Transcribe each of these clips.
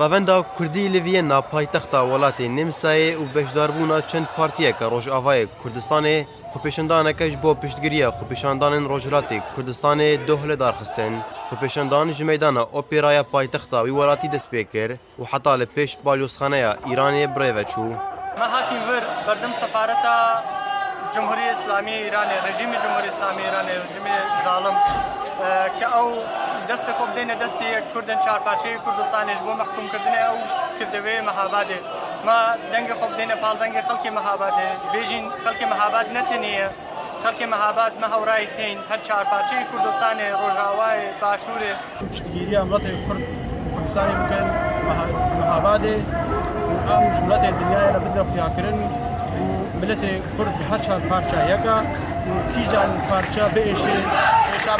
Ravenda Kurdî li Viyana paytexta welatê Nîmsayê û beşdarbûna çend partiyeka Rojavayê Kurdistanê xwepêşandaneke ji bo piştgiriya xwepêşandanên Rojhilatê Kurdistanê du hilêdar xistin. Xwepêşandan ji meydana opêraya paytexta wî welatî dest pê kir û heta li pêş balyozxaneya Îranê birêve çû. ما هاتیم ور بردم سفارتا جمهوری اسلامی ایران رژیم جمهوری اسلامی ایران رژیم ظالم که او دست خوب دینه دستی کردن چارپارچه کردستانش بو محکوم کردن او کردوی مهاباده ما دنگ خوب دینه پال دنگ خلق مهاباده بیجین خلق مهاباد نتنیه خلق مهاباد ما هورای کین هر چارپارچه کردستان روجاوای باشوره تشتگیری املت کرد پاکستانی بکن مهاباده ام جملت الدنيا انا بدنا فيها كرن وملت كرد بهر شان بارشا يكا وكيجان بارشا بيشي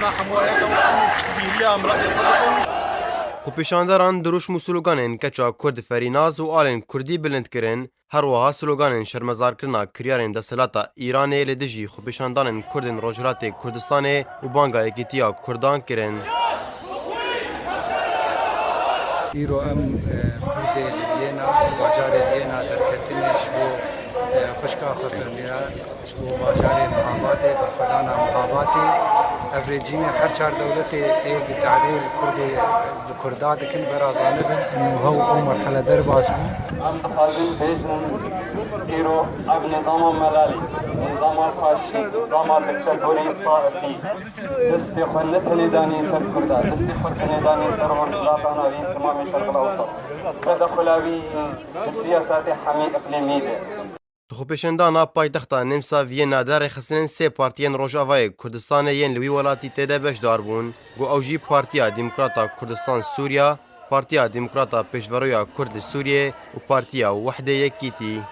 ما حموا يكا وتشتغيليا ملت الكردن Xwepêşandaran diroş û sloganên keça Kurd ferînaz û alên Kurdî bilind kirin, her wiha sloganên şermezarkirina kiryarên desthilata Îranê li dijî xwepêşandanên Kurdên Rojhilatê Kurdistanê û banga yekîtiya Kurdan kirin. ایرو ام کردی لینا باجار لینا در کتنش و خشکا خفرمیا و باجار محاباته و خدانا محاباته افریجین هر چهار دولت ایک تعدیل کردی کرداد کن برا ظالبن انه هو مرحله در بازبو ام تخازن بیجن ایرو اب نظام ملالی نظام فاشی نظام دیکتاتوری طائفی دست خنتنی دانی سر کردا دست خنتنی دانی سر ورزلاتانا بین تمام الشرق الاوسط تدخلاوی سیاسات حمی اقلیمی ده Xwepêşandana paytexta Nîmsa Viyana derê xistinên sê partiyên Rojavayê Kurdistanê yên li wî welatî têde beşdar bûn, got ew jî Partiya Demokrata Kurdistan Sûriya, Partiya Demokrata Pêşveroya Kurd li Sûriyê û Partiya Wehdê Yekîtî.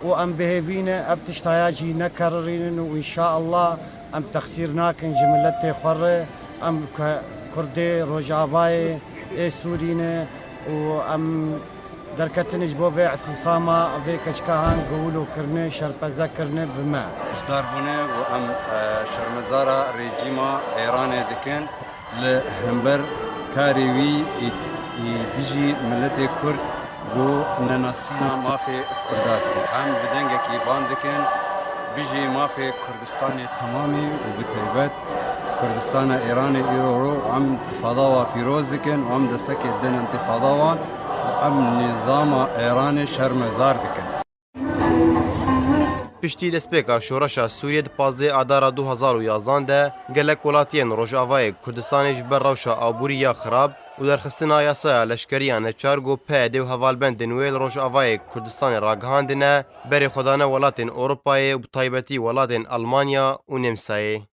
وام بهيفينا ابتشتاياجي نكررين وان شاء الله ام تخسيرناكن جملتي خره ام كردي روجافاي سورينا وام دركتنج بوفي اعتصاما في كشكاهان قولوا كرني شربزا كرني بما اشدار بونه و ام شرمزارا ريجيما ايران دكن لهمبر كاريوي ديجي ملتي كرد بو نناسينا ما في كردات هم بدنگه كي باندكن بيجي ما في كردستان تمامي وبتيبت كردستان ايران ايرو عم انتفاضه وبيروز دكن وعم دستك الدن انتفاضه وعم نظام ايران شرمزار دكن Piştî destpêka şoreşa Sûriyê di 15 adara 2011 de gelek welatiyên Rojavayê Kurdistanê ji ber rewşa aborî ya xirab û derxistina yasaya leşkeriya neçar got peyedê û hevalbendên wê li Rojavayê Kurdistanê ragihandine berê xwedana welatên Ewropayê û bi taybetî welatên Almanya û Nîmsayê.